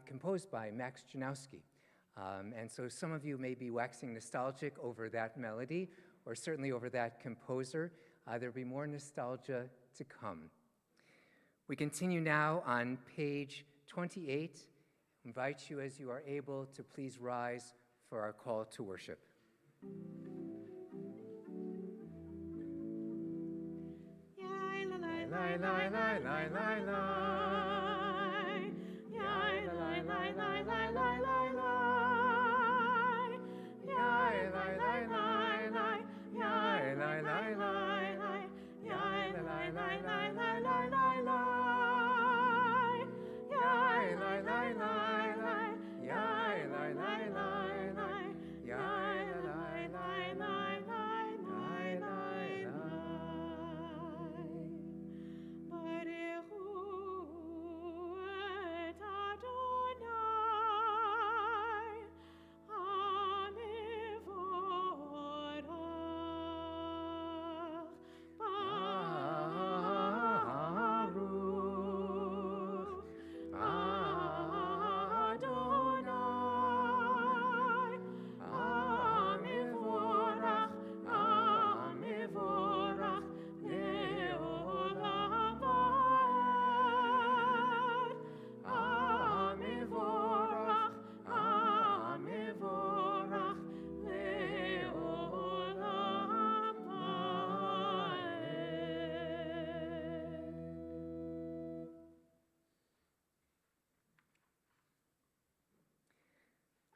composed by Max Janowski. And so some of you may be waxing nostalgic over that melody, or certainly over that composer. There'll be more nostalgia to come. We continue now on page 28. I invite you, as you are able, to please rise for our call to worship.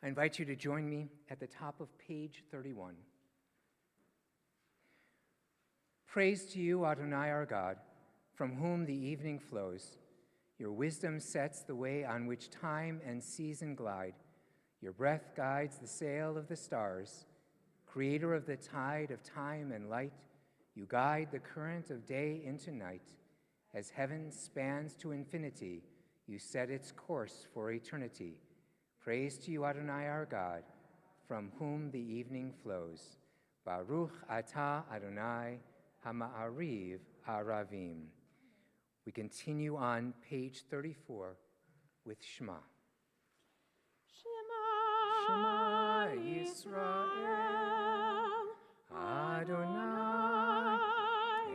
I invite you to join me at the top of page 31. Praise to you, Adonai our God, from whom the evening flows. Your wisdom sets the way on which time and season glide. Your breath guides the sail of the stars. Creator of the tide of time and light, you guide the current of day into night. As heaven spans to infinity, you set its course for eternity. Praise to you, Adonai our God, from whom the evening flows. Baruch atah Adonai hama'ariv aravim. We continue on page 34 with Shema. Shema Yisrael, Adonai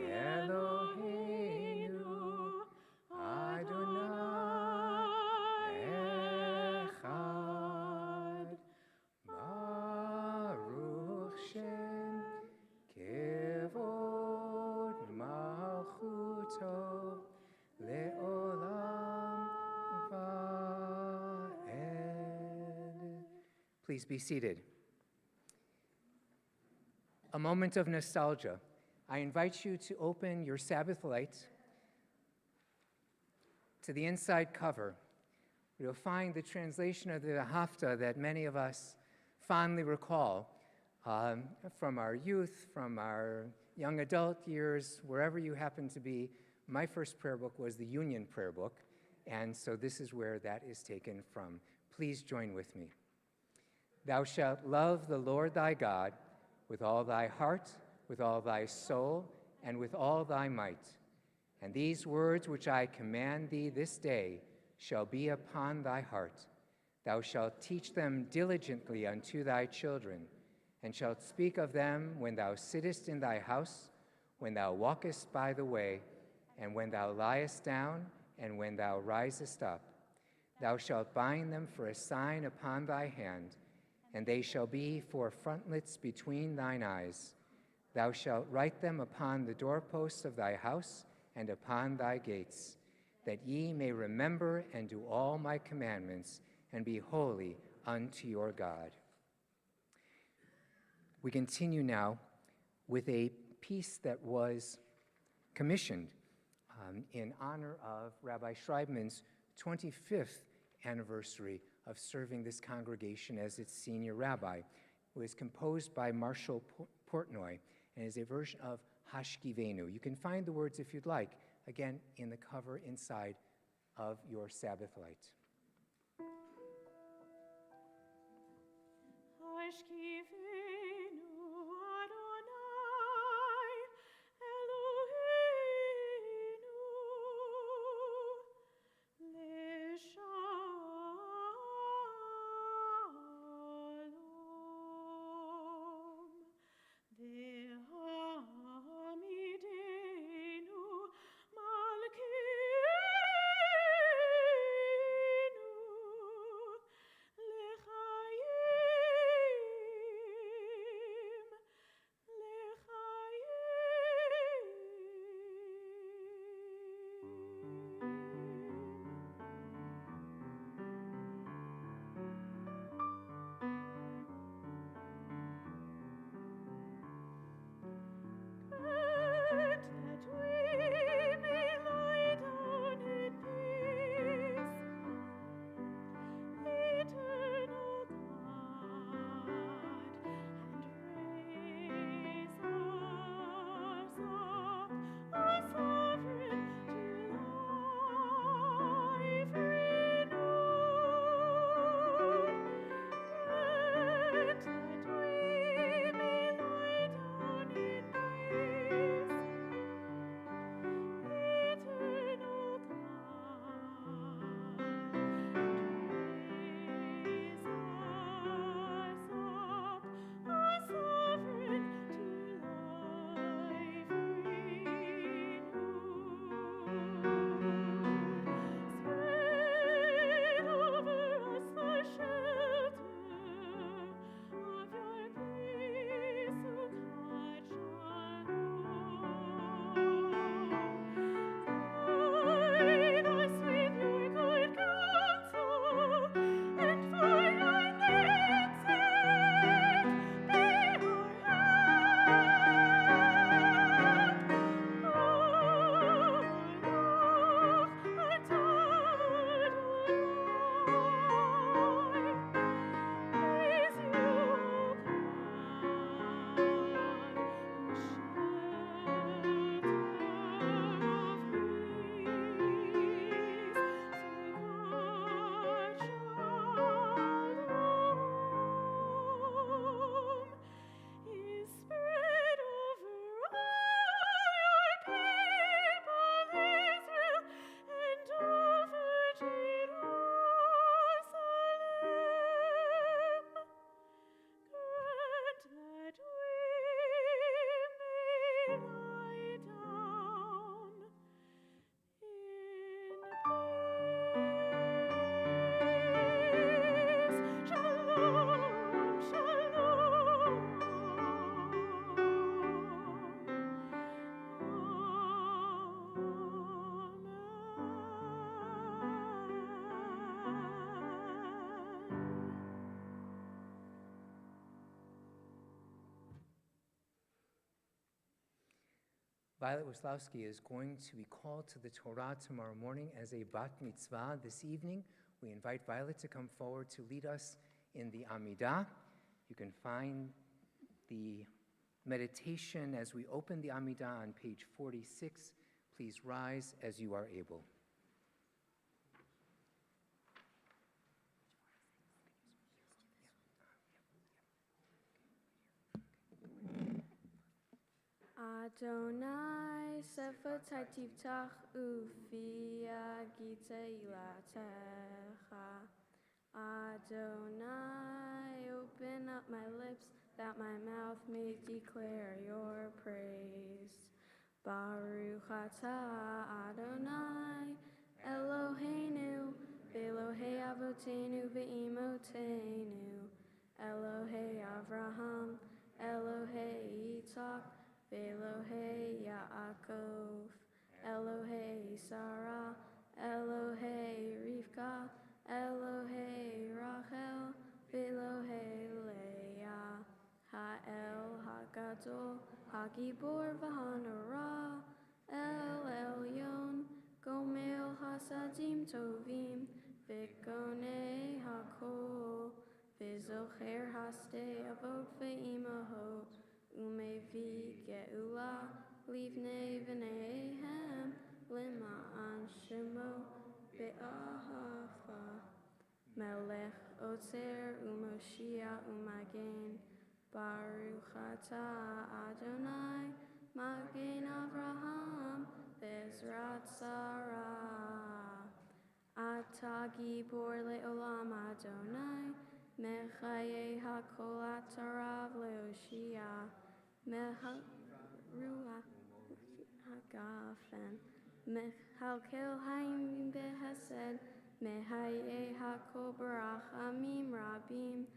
Eloheinu, Adonai Echad, Baruch Shem Kevod Malchuto Le'olam Va'ed. Please be seated. A moment of nostalgia. I invite you to open your Sabbath light to the inside cover. You'll find the translation of the Haftarah that many of us fondly recall from our youth, from our young adult years, wherever you happen to be. My first prayer book was the Union Prayer Book, and so this is where that is taken from. Please join with me. Thou shalt love the Lord thy God with all thy heart, with all thy soul, and with all thy might. And these words which I command thee this day shall be upon thy heart. Thou shalt teach them diligently unto thy children, and shalt speak of them when thou sittest in thy house, when thou walkest by the way, and when thou liest down, and when thou risest up. Thou shalt bind them for a sign upon thy hand, and they shall be for frontlets between thine eyes. Thou shalt write them upon the doorposts of thy house and upon thy gates, that ye may remember and do all my commandments, and be holy unto your God. We continue now with a piece that was commissioned in honor of Rabbi Schreibman's 25th anniversary of serving this congregation as its senior rabbi. It was composed by Marshall Portnoy and is a version of Hashkivenu. You can find the words, if you'd like, again, in the cover inside of your Sabbath light. Eloheinu, lie down in peace. Shalom, shalom. Violet Wislowski is going to be called to the Torah tomorrow morning as a bat mitzvah. This evening, we invite Violet to come forward to lead us in the Amidah. You can find the meditation as we open the Amidah on page 46. Please rise as you are able. Adonai sefatai tiftach ufia giteilatecha. Adonai, open up my lips that my mouth may declare your praise. Baruch atah Adonai Eloheinu Elohei Avotenu ve'imotenu Elohei Avraham Elohei Yitzhak Elohei Yaakov, Elohei Sarah, Elohei Rivka, Elohei Rachel, Elohei Leah, Ha'el Hagadol, Hagibor v'Hanara, El Elyon, Gomel Hasadim Tovim, V'Konei Hakol, V'Zocher Haste Avot ve'imahot, Umevi ge'ula livnei v'neihem lema'an shemo be'ahava melech otzer u'moshia u'magen Baruch atah Adonai magen Avraham Bezrat Sarah Atah gibor le'olam Adonai mechaye hakol atarav le'oshia Ruach Hagafen Mechalkel Haim Behesed Mehaye Hakol Barachamim Rabim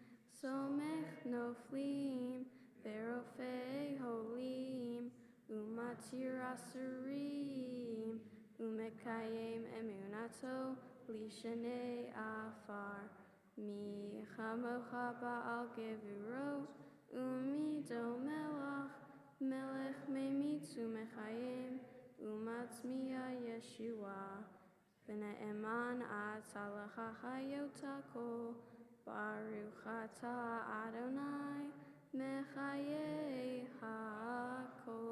Somech Noflim Verofei Holim Umatir Asurim Umekayem Emunato Lishanei Afar Mi Chamocha Ba'al Gevurot Umido Melach Melech Memitzu Mechayim Umatzmiya Yeshua V'ne'eman Atzalacha Hayotako Baruch atah Adonai Mechaye Hakol.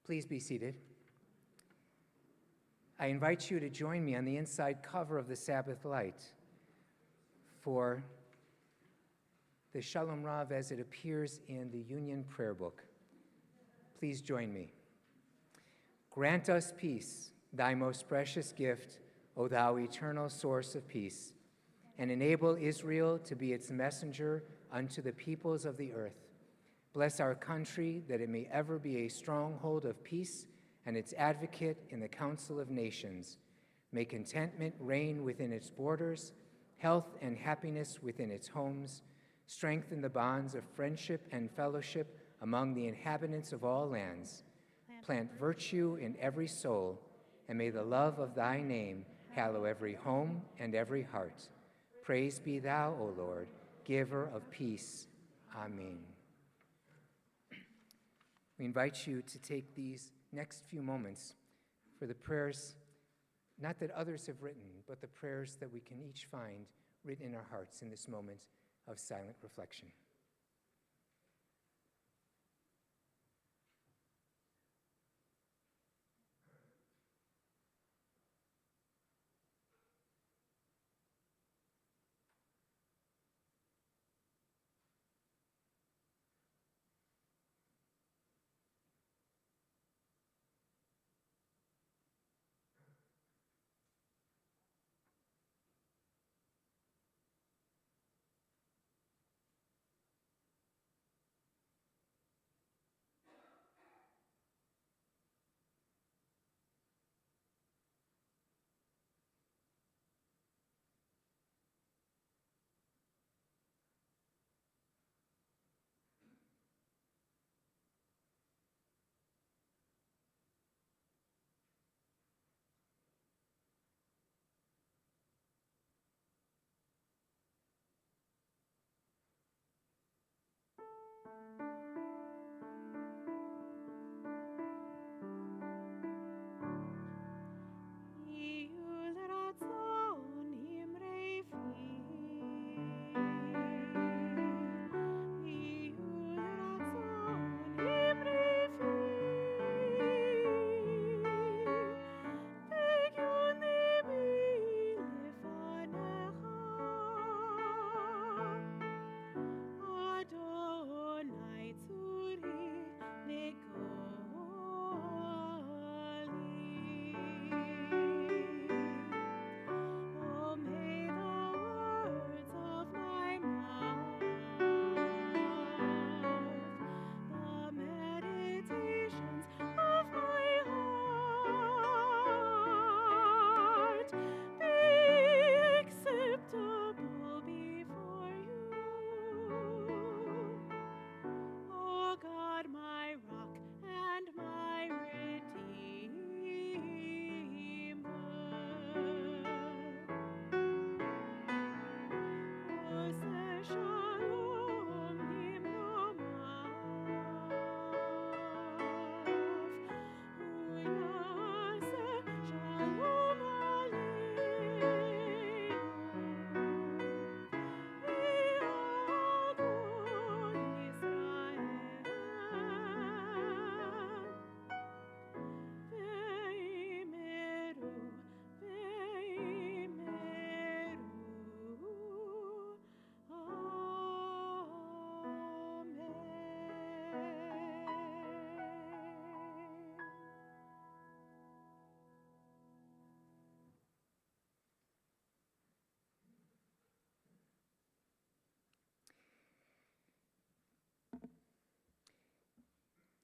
Please be seated. I invite you to join me on the inside cover of the Sabbath Light for the Shalom Rav as it appears in the Union Prayer Book. Please join me. Grant us peace, thy most precious gift, O thou eternal source of peace, and enable Israel to be its messenger unto the peoples of the earth. Bless our country that it may ever be a stronghold of peace and its advocate in the Council of Nations. May contentment reign within its borders, health and happiness within its homes, strengthen the bonds of friendship and fellowship among the inhabitants of all lands. Plant virtue in every soul, and may the love of thy name hallow every home and every heart. Praise be thou, O Lord, giver of peace. Amen. We invite you to take these next few moments for the prayers, not that others have written, but the prayers that we can each find written in our hearts in this moment of silent reflection.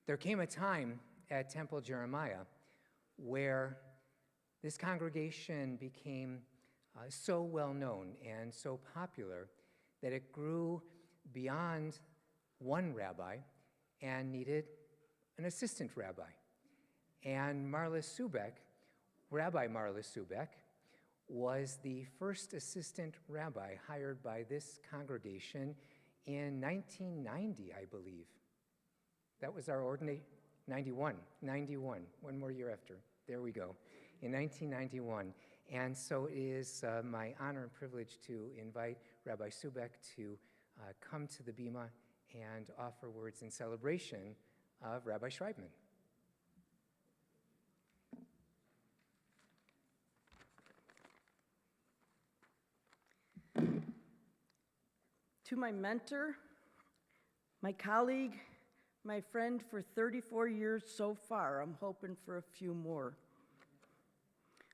There came a time at Temple Jeremiah where this congregation became so well known and so popular that it grew beyond one rabbi and needed an assistant rabbi. And Rabbi Marla Subek, was the first assistant rabbi hired by this congregation in 1990, I believe. That was our ordination, 91, one more year after. There we go, in 1991. And so it is my honor and privilege to invite Rabbi Subek to come to the Bima and offer words in celebration of Rabbi Schreibman. To my mentor, my colleague, my friend for 34 years so far, I'm hoping for a few more.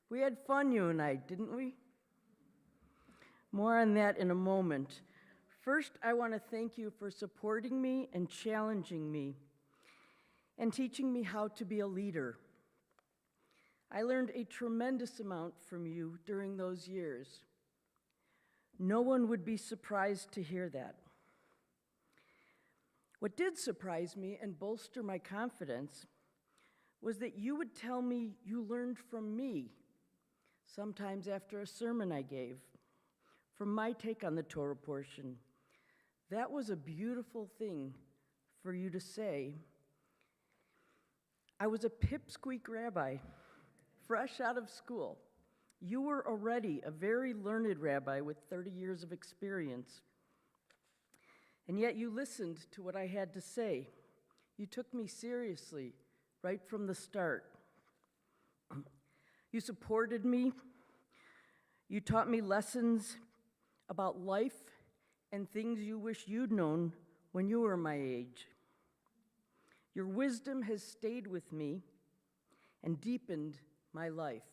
We had fun, you and I, didn't we? More on that in a moment. First, I want to thank you for supporting me and challenging me and teaching me how to be a leader. I learned a tremendous amount from you during those years. No one would be surprised to hear that. What did surprise me and bolster my confidence was that you would tell me you learned from me, sometimes after a sermon I gave, from my take on the Torah portion. That was a beautiful thing for you to say. I was a pipsqueak rabbi, fresh out of school. You were already a very learned rabbi with 30 years of experience. And yet you listened to what I had to say. You took me seriously right from the start. You supported me. You taught me lessons about life and things you wish you'd known when you were my age. Your wisdom has stayed with me and deepened my life.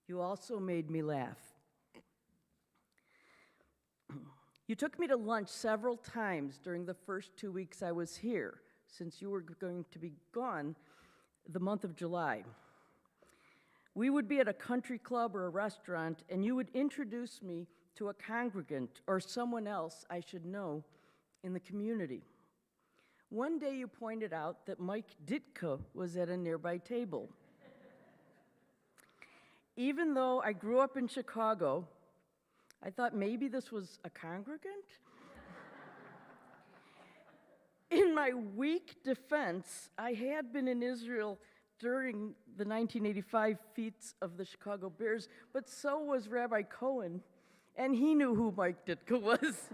You also made me laugh. You took me to lunch several times during the first 2 weeks I was here, since you were going to be gone the month of July. We would be at a country club or a restaurant, and you would introduce me to a congregant or someone else I should know in the community. One day you pointed out that Mike Ditka was at a nearby table. Even though I grew up in Chicago, I thought maybe this was a congregant. In my weak defense, I had been in Israel during the 1985 feats of the Chicago Bears, but so was Rabbi Cohen, and he knew who Mike Ditka was.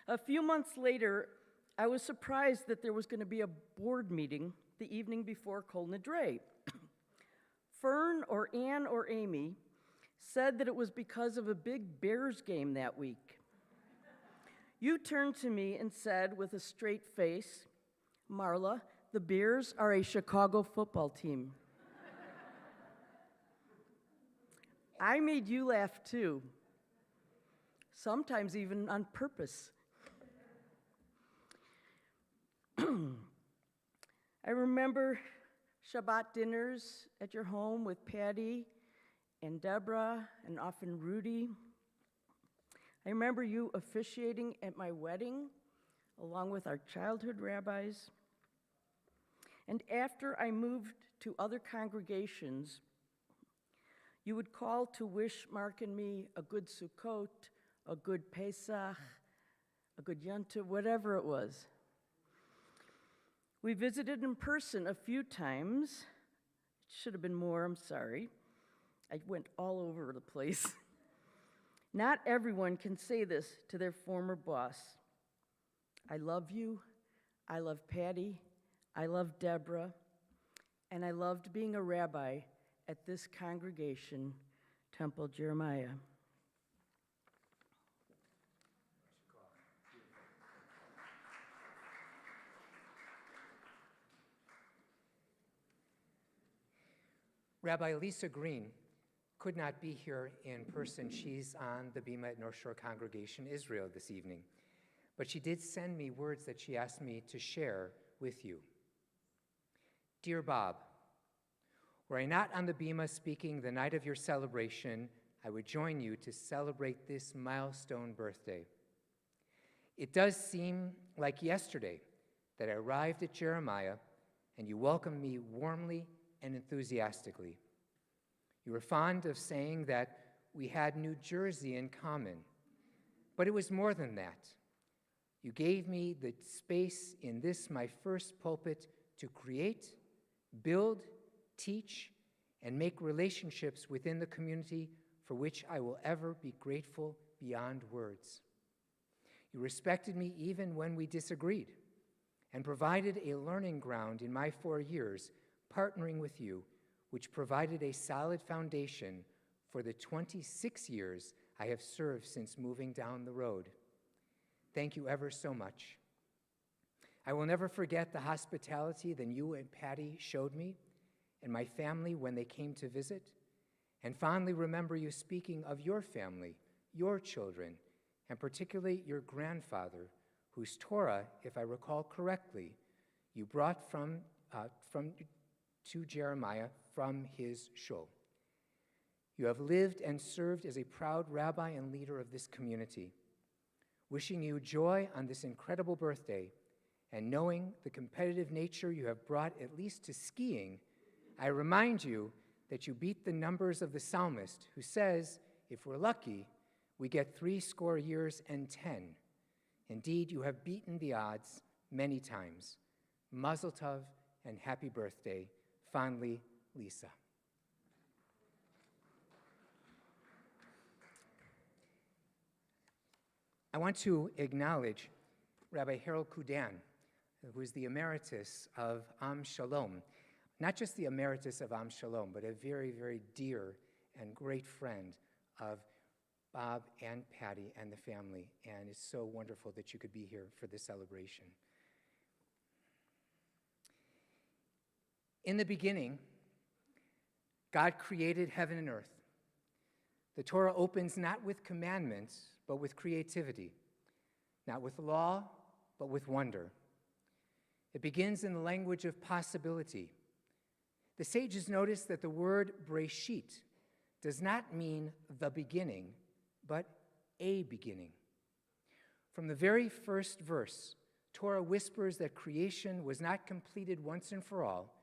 A few months later, I was surprised that there was going to be a board meeting the evening before Kol Nidre. Fern or Ann or Amy said that it was because of a big Bears game that week. You turned to me and said with a straight face, "Marla, the Bears are a Chicago football team." I made you laugh too, sometimes even on purpose. I remember Shabbat dinners at your home with Patty and Deborah and often Rudy. I remember you officiating at my wedding along with our childhood rabbis. And after I moved to other congregations, you would call to wish Mark and me a good Sukkot, a good Pesach, a good Yontif, whatever it was. We visited in person a few times. It should have been more, I'm sorry. I went all over the place. Not everyone can say this to their former boss. I love you, I love Patty, I love Deborah, and I loved being a rabbi at this congregation, Temple Jeremiah. Rabbi Lisa Green could not be here in person. She's on the Bima at North Shore Congregation Israel this evening. but she did send me words that she asked me to share with you. Dear Bob, were I not on the bima speaking the night of your celebration, I would join you to celebrate this milestone birthday. It does seem like yesterday that I arrived at Jeremiah and you welcomed me warmly and enthusiastically. You were fond of saying that we had New Jersey in common, but it was more than that. You gave me the space in this, my first pulpit, to create, build, teach, and make relationships within the community for which I will ever be grateful beyond words. You respected me even when we disagreed and provided a learning ground in my 4 years partnering with you, which provided a solid foundation for the 26 years I have served since moving down the road. Thank you ever so much. I will never forget the hospitality that you and Patty showed me and my family when they came to visit, and fondly remember you speaking of your family, your children, and particularly your grandfather, whose Torah, if I recall correctly, you brought to Jeremiah from his shul. You have lived and served as a proud rabbi and leader of this community. Wishing you joy on this incredible birthday, and knowing the competitive nature you have brought at least to skiing, I remind you that you beat the numbers of the psalmist, who says, if we're lucky, we get 70 years and 10. Indeed, you have beaten the odds many times. Mazel tov and happy birthday. Fondly, Lisa. I want to acknowledge Rabbi Harold Kudan, who is the emeritus of Am Shalom. Not just the emeritus of Am Shalom, but a very, very dear and great friend of Bob and Patty and the family. And it's so wonderful that you could be here for this celebration. In the beginning, God created heaven and earth. The Torah opens not with commandments, but with creativity, not with law, but with wonder. It begins in the language of possibility. The sages notice that the word Breshit does not mean the beginning, but a beginning. From the very first verse, Torah whispers that creation was not completed once and for all.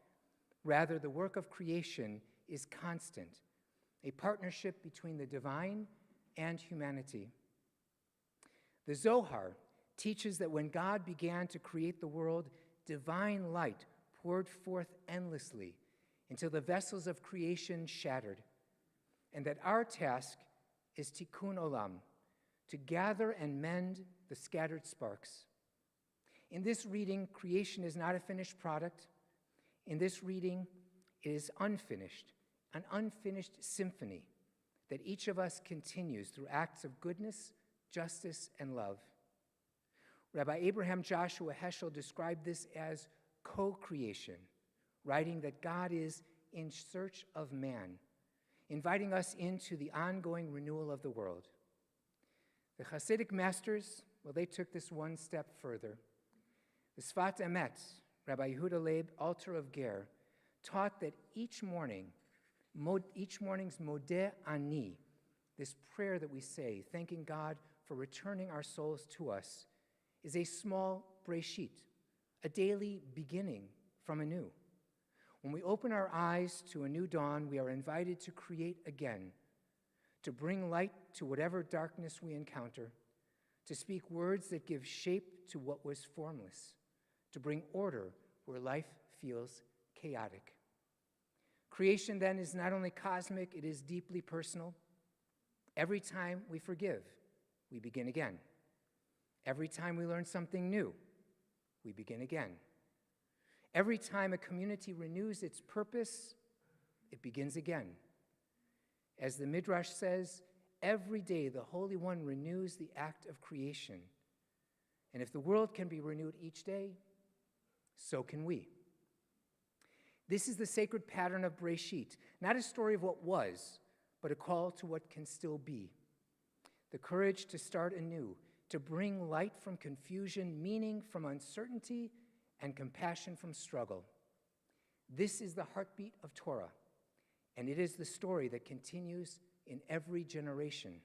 Rather, the work of creation is constant, a partnership between the divine and humanity. The Zohar teaches that when God began to create the world, divine light poured forth endlessly until the vessels of creation shattered, and that our task is tikkun olam, to gather and mend the scattered sparks. In this reading, creation is not a finished product. In this reading, it is unfinished, an unfinished symphony that each of us continues through acts of goodness, justice, and love. Rabbi Abraham Joshua Heschel described this as co-creation, writing that God is in search of man, inviting us into the ongoing renewal of the world. The Hasidic masters, well, they took this one step further. The Sfat Emet, Rabbi Yehuda Leib, Alter of Ger, taught that each morning's Modeh Ani, this prayer that we say, thanking God for returning our souls to us, is a small Breshit, a daily beginning from anew. When we open our eyes to a new dawn, we are invited to create again, to bring light to whatever darkness we encounter, to speak words that give shape to what was formless, to bring order where life feels chaotic. Creation, then, is not only cosmic, it is deeply personal. Every time we forgive, we begin again. Every time we learn something new, we begin again. Every time a community renews its purpose, it begins again. As the Midrash says, every day the Holy One renews the act of creation. And if the world can be renewed each day, so can we. This is the sacred pattern of Breshit, not a story of what was, but a call to what can still be. The courage to start anew, to bring light from confusion, meaning from uncertainty, and compassion from struggle. This is the heartbeat of Torah, and it is the story that continues in every generation.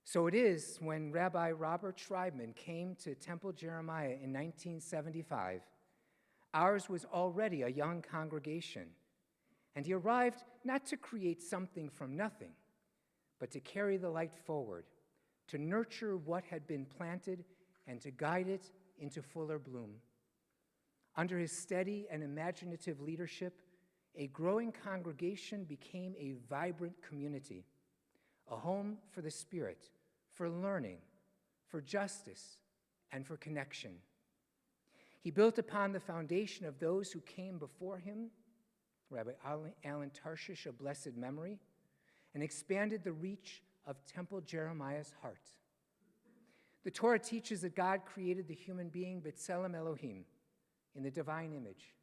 So it is when Rabbi Robert Schreibman came to Temple Jeremiah in 1975, ours was already a young congregation, and he arrived not to create something from nothing, but to carry the light forward, to nurture what had been planted and to guide it into fuller bloom. Under his steady and imaginative leadership, a growing congregation became a vibrant community, a home for the Spirit, for learning, for justice, and for connection. He built upon the foundation of those who came before him, Rabbi Alan Tarshish of blessed memory, and expanded the reach of Temple Jeremiah's heart. The Torah teaches that God created the human being B'Tselem Elohim, in the divine image.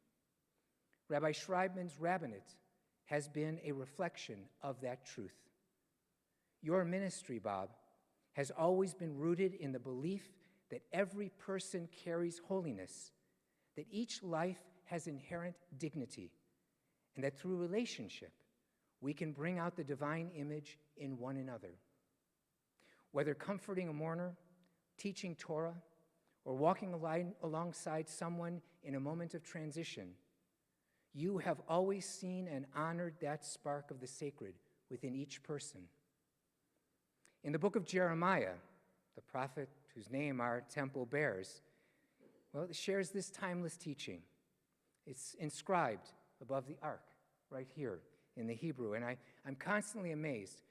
Rabbi Schreibman's rabbinate has been a reflection of that truth. Your ministry, Bob, has always been rooted in the belief that every person carries holiness, that each life has inherent dignity, and that through relationship, we can bring out the divine image in one another. Whether comforting a mourner, teaching Torah, or walking alongside someone in a moment of transition, you have always seen and honored that spark of the sacred within each person. In the book of Jeremiah, the prophet whose name our temple bears, well, it shares this timeless teaching. It's inscribed above the ark, right here in the Hebrew, and I'm constantly amazed.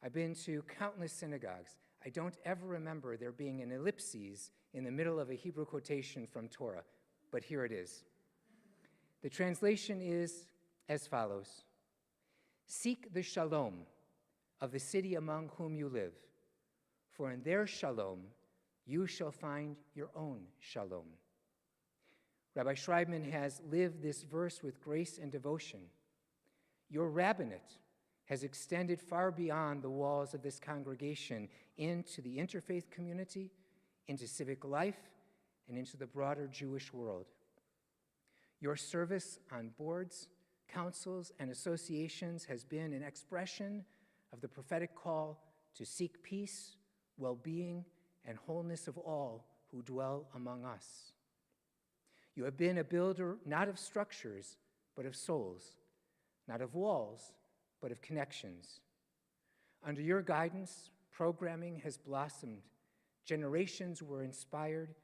I've been to countless synagogues. I don't ever remember there being an ellipses in the middle of a Hebrew quotation from Torah, but here it is. The translation is as follows: "Seek the shalom of the city among whom you live, for in their shalom you shall find your own shalom." Rabbi Schreibman has lived this verse with grace and devotion. Your rabbinate has extended far beyond the walls of this congregation into the interfaith community, into civic life, and into the broader Jewish world. Your service on boards, councils, and associations has been an expression of the prophetic call to seek peace, well-being, and wholeness of all who dwell among us. You have been a builder not of structures, but of souls, not of walls, but of connections. Under your guidance, programming has blossomed, generations were inspired,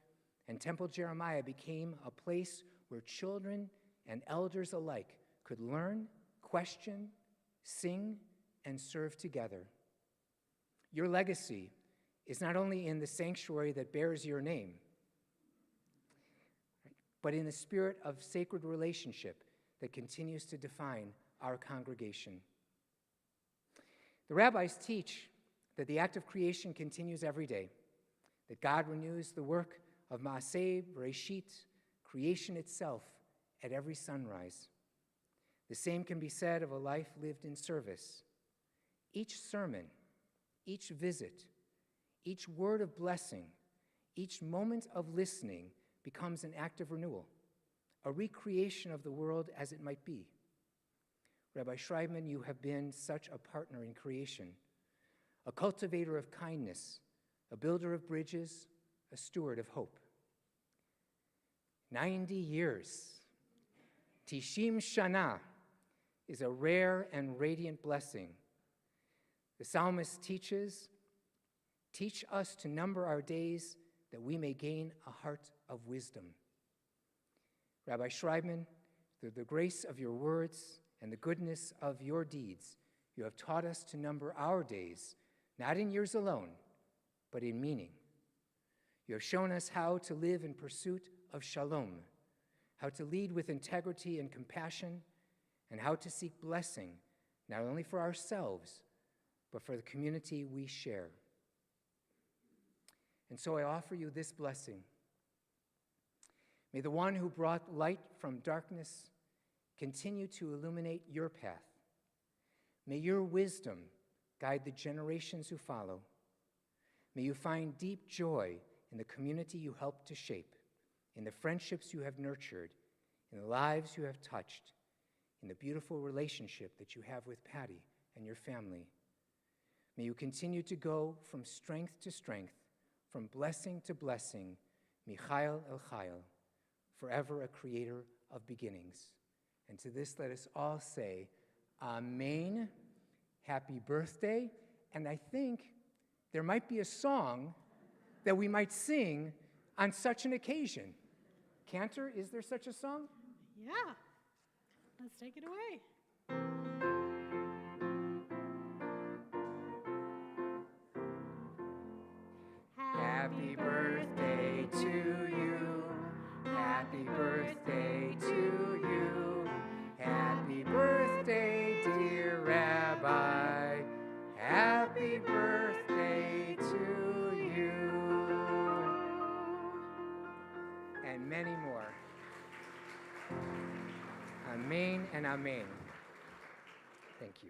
and Temple Jeremiah became a place where children and elders alike could learn, question, sing, and serve together. Your legacy is not only in the sanctuary that bears your name, but in the spirit of sacred relationship that continues to define our congregation. The rabbis teach that the act of creation continues every day, that God renews the work of Maaseh Bereshit, creation itself, at every sunrise. The same can be said of a life lived in service. Each sermon, each visit, each word of blessing, each moment of listening becomes an act of renewal, a recreation of the world as it might be. Rabbi Schreibman, you have been such a partner in creation, a cultivator of kindness, a builder of bridges, a steward of hope. 90 years, Tishim Shana, is a rare and radiant blessing. The psalmist teach us to number our days that we may gain a heart of wisdom. Rabbi Schreibman, through the grace of your words and the goodness of your deeds, you have taught us to number our days, not in years alone, but in meaning. You have shown us how to live in pursuit of shalom, how to lead with integrity and compassion, and how to seek blessing, not only for ourselves, but for the community we share. And so I offer you this blessing. May the one who brought light from darkness continue to illuminate your path. May your wisdom guide the generations who follow. May you find deep joy in the community you helped to shape, in the friendships you have nurtured, in the lives you have touched, in the beautiful relationship that you have with Patty and your family. May you continue to go from strength to strength, from blessing to blessing, Michael El Chayil, forever a creator of beginnings. And to this, let us all say, Amen, happy birthday. And I think there might be a song that we might sing on such an occasion. Cantor, is there such a song? Yeah. Let's take it away. Happy birthday to you. Happy birthday to you. Happy birthday, dear Rabbi. Happy birthday to you. And many more. Amen and amen. Thank you.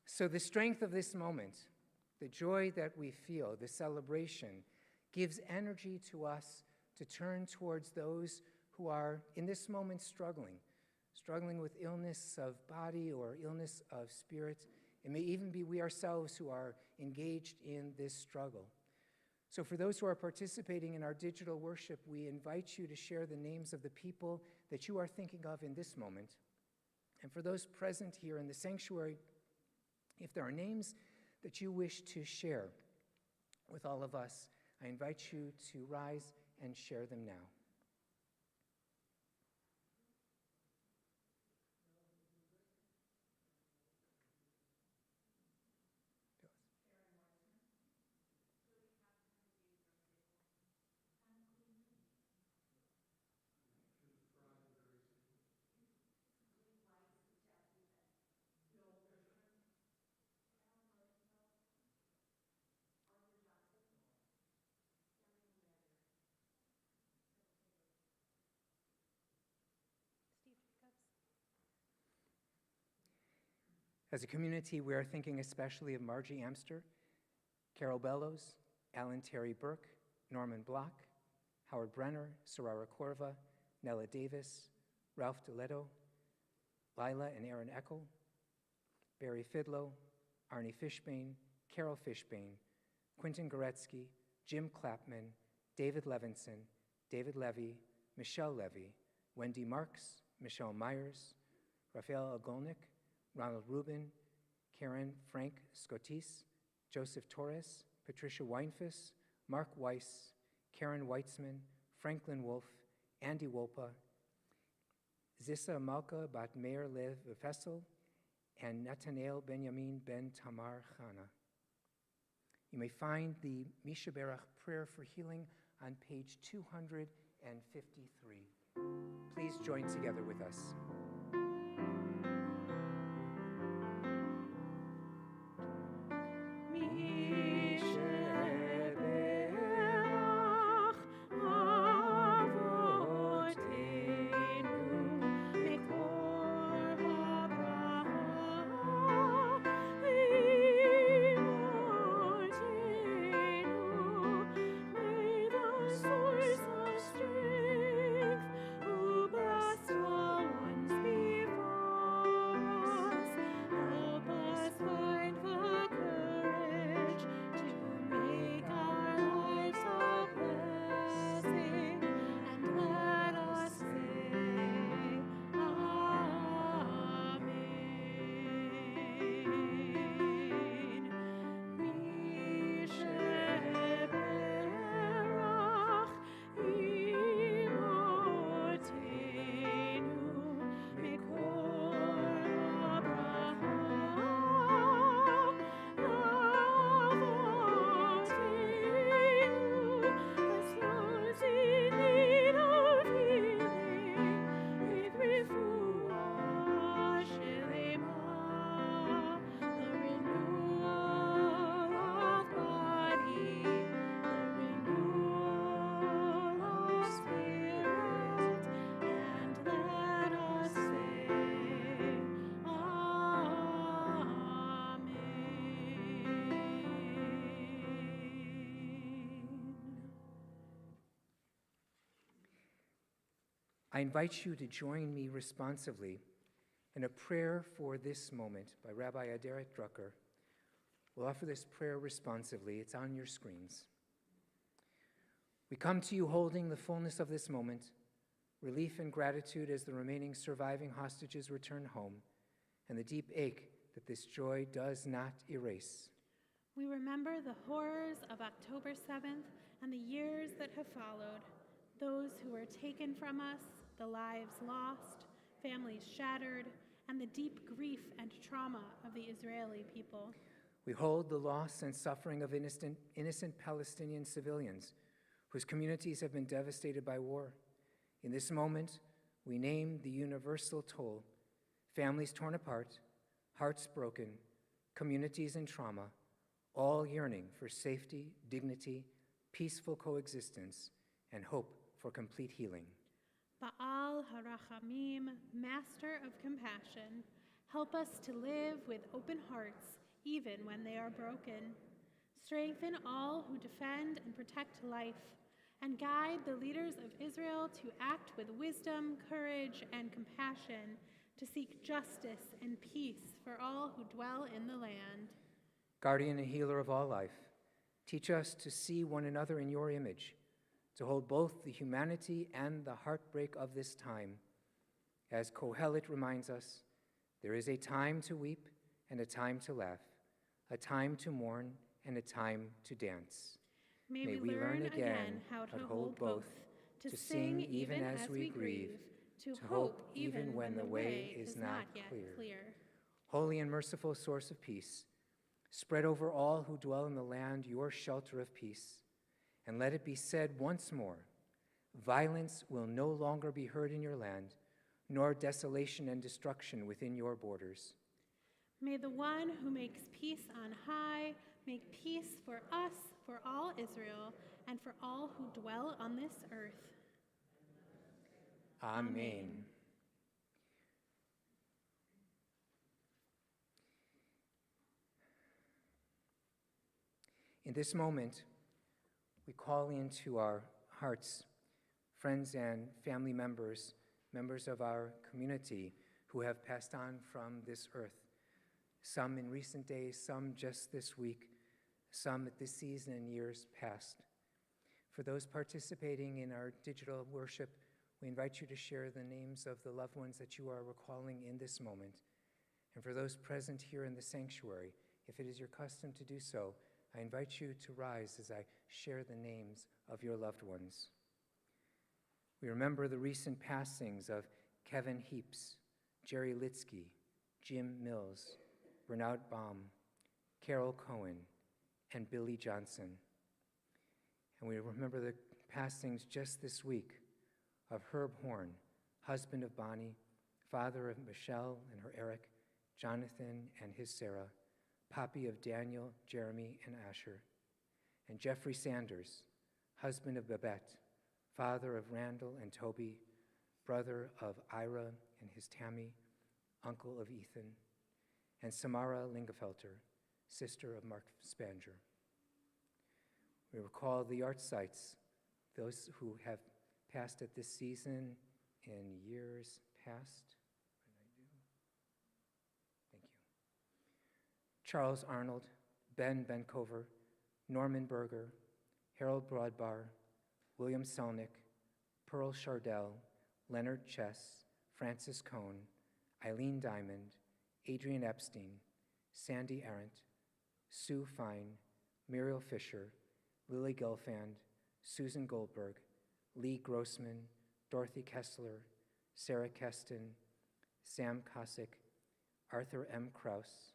So the strength of this moment, the joy that we feel, the celebration, gives energy to us to turn towards those who are in this moment struggling with illness of body or illness of spirit. It may even be we ourselves who are engaged in this struggle. So for those who are participating in our digital worship, we invite you to share the names of the people that you are thinking of in this moment. And for those present here in the sanctuary, if there are names that you wish to share with all of us, I invite you to rise and share them now. As a community, we are thinking especially of Margie Amster, Carol Bellows, Alan Terry Burke, Norman Block, Howard Brenner, Sarara Corva, Nella Davis, Ralph DeLetto, Lila and Aaron Eckel, Barry Fidlow, Arnie Fishbane, Carol Fishbane, Quentin Goretzky, Jim Clapman, David Levinson, David Levy, Michelle Levy, Wendy Marks, Michelle Myers, Rafael Agolnik, Ronald Rubin, Karen Frank Scotis, Joseph Torres, Patricia Weinfuss, Mark Weiss, Karen Weitzman, Franklin Wolf, Andy Wolpa, Zissa Malka Bat Meir Lev Fessel, and Nathanael Benjamin Ben Tamar Chana. You may find the Misha Berach Prayer for Healing on page 253. Please join together with us. Source of strength, who blessed all ones be. I invite you to join me responsively in a prayer for this moment by Rabbi Aderet Drucker. We'll offer this prayer responsively. It's on your screens. We come to you holding the fullness of this moment, relief and gratitude as the remaining surviving hostages return home, and the deep ache that this joy does not erase. We remember the horrors of October 7th and the years that have followed, those who were taken from us, the lives lost, families shattered, and the deep grief and trauma of the Israeli people. We hold the loss and suffering of innocent Palestinian civilians whose communities have been devastated by war. In this moment, we name the universal toll: families torn apart, hearts broken, communities in trauma, all yearning for safety, dignity, peaceful coexistence, and hope for complete healing. Ba'al Harachamim, Master of Compassion, help us to live with open hearts even when they are broken. Strengthen all who defend and protect life, and guide the leaders of Israel to act with wisdom, courage, and compassion to seek justice and peace for all who dwell in the land. Guardian and healer of all life, teach us to see one another in your image, to hold both the humanity and the heartbreak of this time. As Kohelet reminds us, there is a time to weep and a time to laugh, a time to mourn and a time to dance. May we learn again how to hold both, to sing even as we grieve, to hope even when the way is not yet clear. Holy and merciful source of peace, spread over all who dwell in the land your shelter of peace, and let it be said once more, violence will no longer be heard in your land, nor desolation and destruction within your borders. May the one who makes peace on high make peace for us, for all Israel, and for all who dwell on this earth. Amen. In this moment, we call into our hearts friends and family members, members of our community who have passed on from this earth. Some in recent days, some just this week, some at this season and years past. For those participating in our digital worship, we invite you to share the names of the loved ones that you are recalling in this moment. And for those present here in the sanctuary, if it is your custom to do so, I invite you to rise as I share the names of your loved ones. We remember the recent passings of Kevin Heaps, Jerry Litsky, Jim Mills, Bernard Baum, Carol Cohen, and Billy Johnson. And we remember the passings just this week of Herb Horn, husband of Bonnie, father of Michelle and her Eric, Jonathan and his Sarah, Poppy of Daniel, Jeremy, and Asher, and Jeffrey Sanders, husband of Babette, father of Randall and Toby, brother of Ira and his Tammy, uncle of Ethan, and Samara Lingefelter, sister of Mark Spanger. We recall the art sites, those who have passed at this season in years past. Thank you. Charles Arnold, Ben Bencover, Norman Berger, Harold Broadbar, William Selnick, Pearl Chardell, Leonard Chess, Francis Cohn, Eileen Diamond, Adrian Epstein, Sandy Arendt, Sue Fine, Muriel Fisher, Lily Gelfand, Susan Goldberg, Lee Grossman, Dorothy Kessler, Sarah Keston, Sam Kosick, Arthur M. Krause,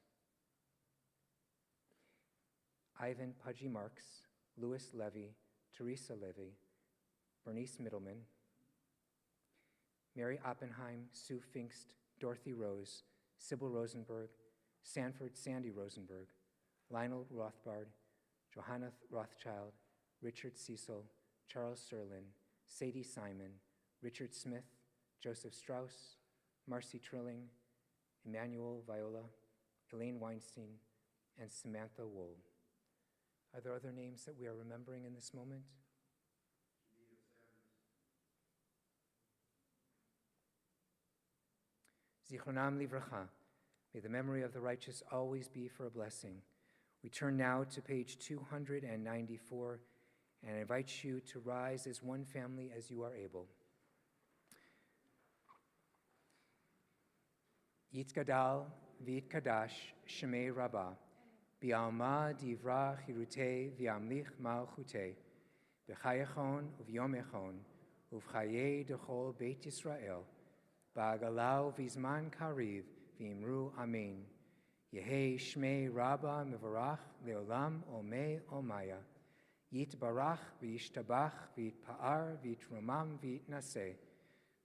Ivan Pudgy Marks, Louis Levy, Teresa Levy, Bernice Middleman, Mary Oppenheim, Sue Finkst, Dorothy Rose, Sybil Rosenberg, Sanford Sandy Rosenberg, Lionel Rothbard, Johanna Rothschild, Richard Cecil, Charles Serlin, Sadie Simon, Richard Smith, Joseph Strauss, Marcy Trilling, Emmanuel Viola, Elaine Weinstein, and Samantha Wool. Are there other names that we are remembering in this moment? Zichronam livracha. May the memory of the righteous always be for a blessing. We turn now to page 294 and I invite you to rise as one family as you are able. Yitkadal v'yitkadash shemei rabbah, bi'alma divra chirutei v'yamlich malchutei, b'chayachon uvyomechon, uv'chayei dechol beit Yisrael, ba'agalau v'zman kariv v'imru amen. Yehei shmei rabbah mevarach leolam omei omaya, yitbarach v'yishtabach v'yitpa'ar v'yitromam v'yitnaseh,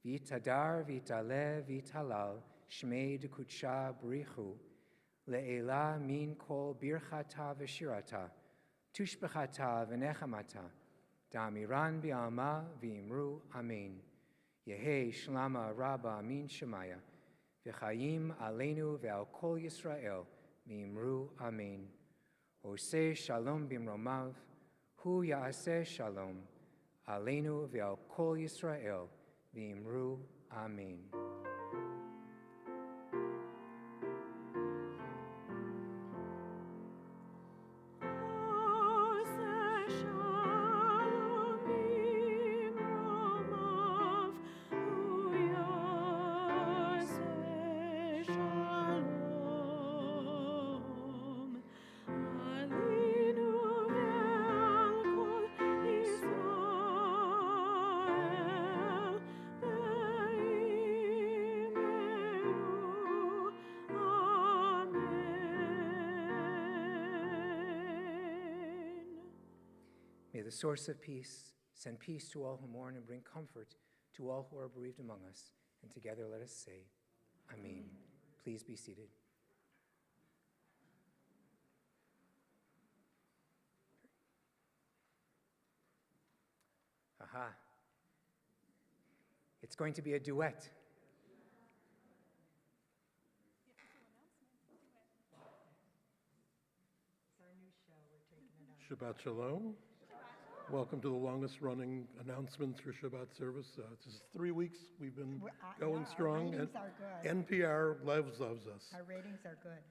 v'yitadar v'yitaleh v'yitalal, Shmei de Kutsha Barichu, Le'ela min kol birchata v'shirata, tushbechata v'nechamata, da'amiran bi'alma v'imru amen. Yehei shlama rabba min shemaya, v'chayim aleinu ve'al kol Yisrael, v'imru amen. Oseh shalom bimromav, hu ya'aseh shalom, aleinu ve'al kol Yisrael, v'imru amen. May the source of peace send peace to all who mourn and bring comfort to all who are bereaved among us. And together let us say, Amen. Please be seated. Aha. It's going to be a duet. Shabbat Shalom. Welcome to the longest running announcements for Shabbat service. This is 3 weeks. We've been going strong. Our ratings are good. NPR loves us. Our ratings are good.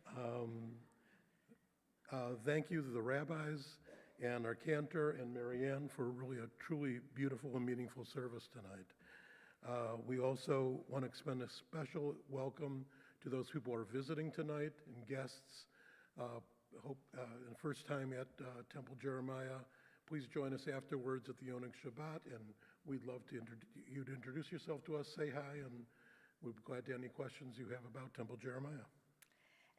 Thank you to the rabbis and our cantor and Marianne for really a truly beautiful and meaningful service tonight. We also want to extend a special welcome to those people who are visiting tonight and guests. Hope the first time at Temple Jeremiah. Please join us afterwards at the Yoneg Shabbat, and we'd love you to introduce yourself to us, say hi, and we'd be glad to any questions you have about Temple Jeremiah.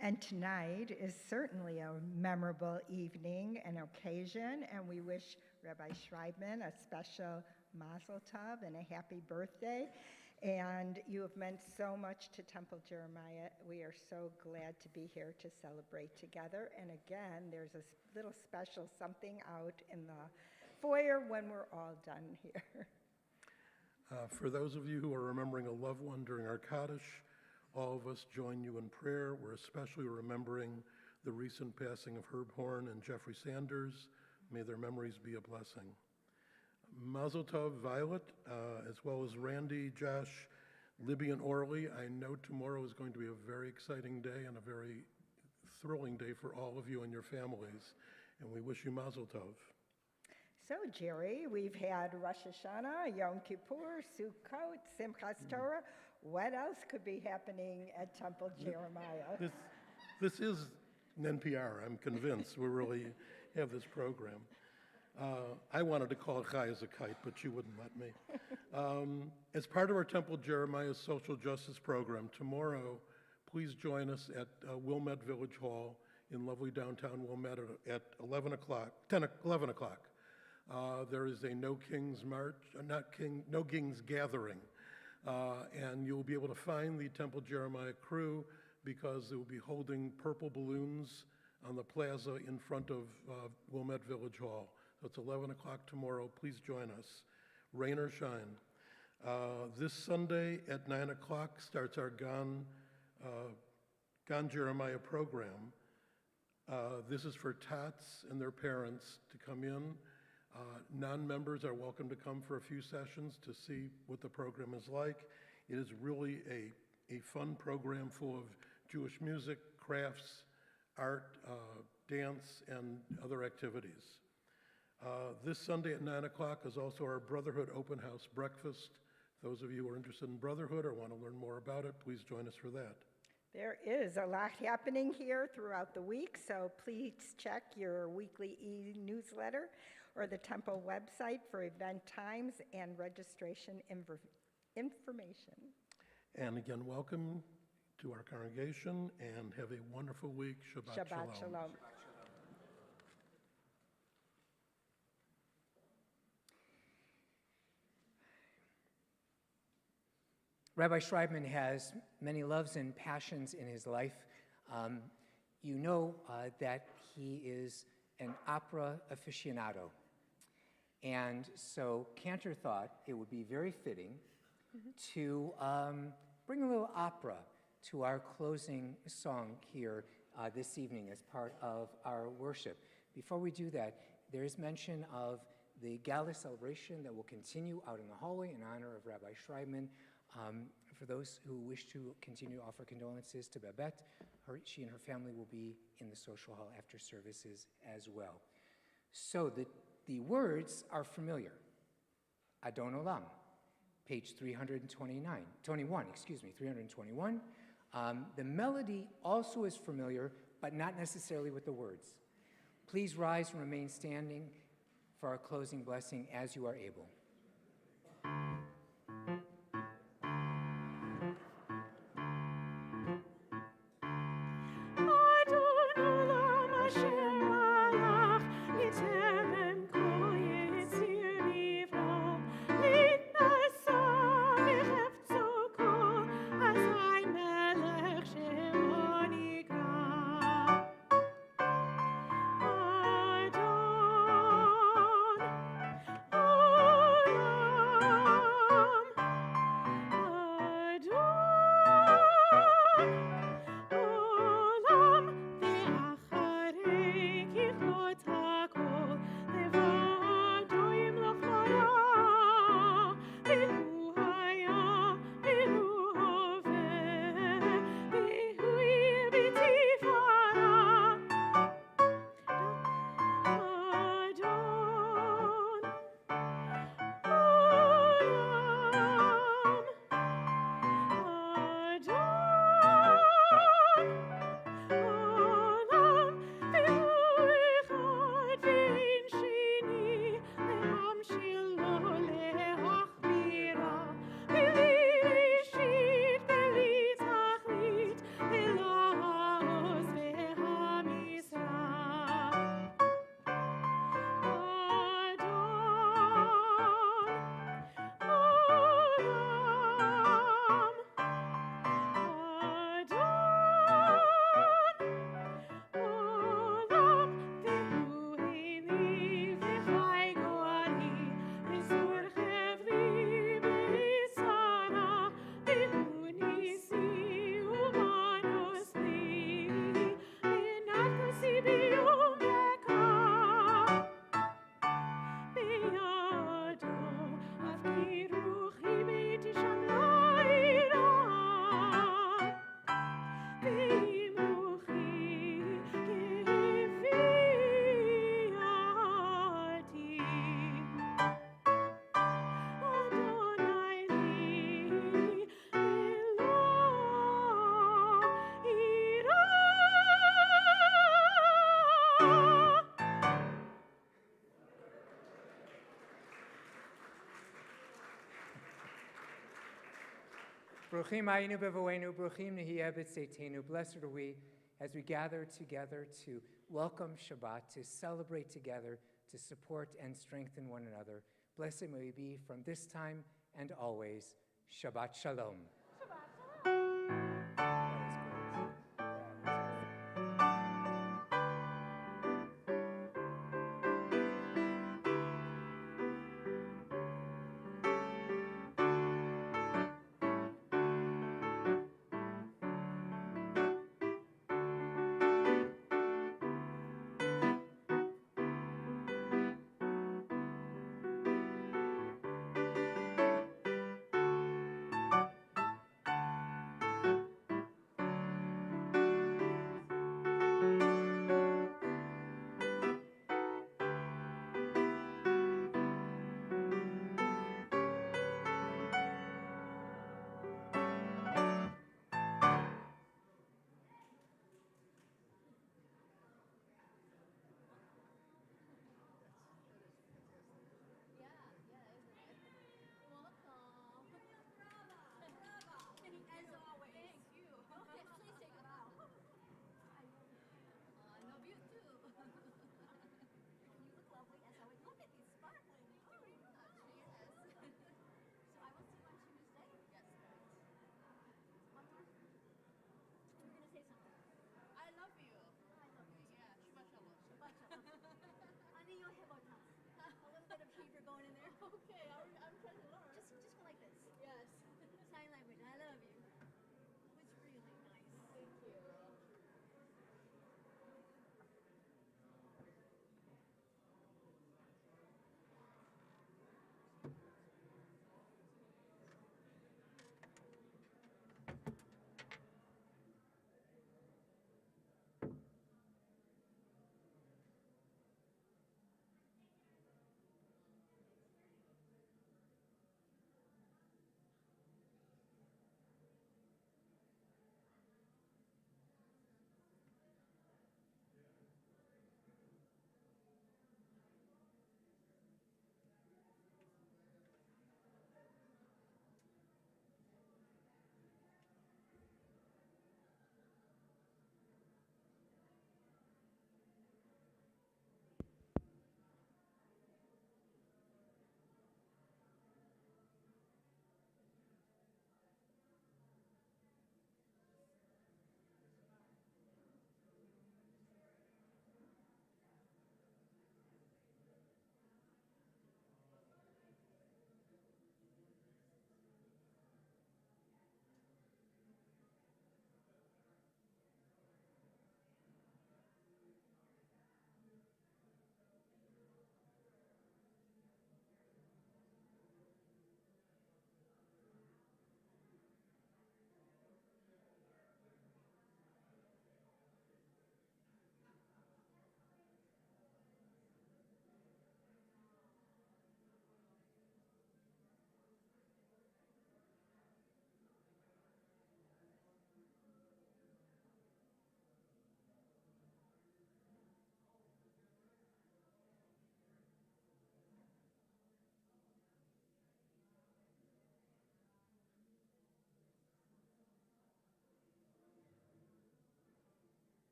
And tonight is certainly a memorable evening and occasion, and we wish Rabbi Schreibman a special mazel tov and a happy birthday. And you have meant so much to Temple Jeremiah. We are so glad to be here to celebrate together. And again, there's a little special something out in the foyer when we're all done here. For those of you who are remembering a loved one during our Kaddish, all of us join you in prayer. We're especially remembering the recent passing of Herb Horn and Jeffrey Sanders. May their memories be a blessing. Mazel Tov, Violet, as well as Randy, Josh, Libby, and Orly. I know tomorrow is going to be a very exciting day and a very thrilling day for all of you and your families, and we wish you Mazel Tov. So, Jerry, we've had Rosh Hashanah, Yom Kippur, Sukkot, Simchas Torah. What else could be happening at Temple Jeremiah? This is an NPR, I'm convinced. We really have this program. I wanted to call it Chai as a Kite, but you wouldn't let me. As part of our Temple Jeremiah social justice program, tomorrow, please join us at Wilmette Village Hall in lovely downtown Wilmette at 11 o'clock. There is a No Kings gathering, and you'll be able to find the Temple Jeremiah crew because they will be holding purple balloons on the plaza in front of Wilmette Village Hall. So it's 11 o'clock tomorrow. Please join us, rain or shine. This Sunday at 9 o'clock starts our Gan Jeremiah program. This is for tots and their parents to come in. Non-members are welcome to come for a few sessions to see what the program is like. It is really a a fun program full of Jewish music, crafts, art, dance, and other activities. This Sunday at 9 o'clock is also our Brotherhood Open House Breakfast. Those of you who are interested in Brotherhood or want to learn more about it, please join us for that. There is a lot happening here throughout the week, so please check your weekly e-newsletter or the temple website for event times and registration information. And again, welcome to our congregation and have a wonderful week. Shabbat Shalom. Rabbi Schreibman has many loves and passions in his life. You know that he is an opera aficionado. And so Cantor thought it would be very fitting to bring a little opera to our closing song here this evening as part of our worship. Before we do that, there is mention of the gala celebration that will continue out in the hallway in honor of Rabbi Schreibman. For those who wish to continue to offer condolences to Babette, she and her family will be in the social hall after services as well. So the words are familiar. Adon Olam, page 321. The melody also is familiar, but not necessarily with the words. Please rise and remain standing for our closing blessing as you are able. Bruchim ayinu bevoenu, bruchim nehiyeh b'tzeitenu. Blessed are we as we gather together to welcome Shabbat, to celebrate together, to support and strengthen one another. Blessed may we be from this time and always. Shabbat Shalom.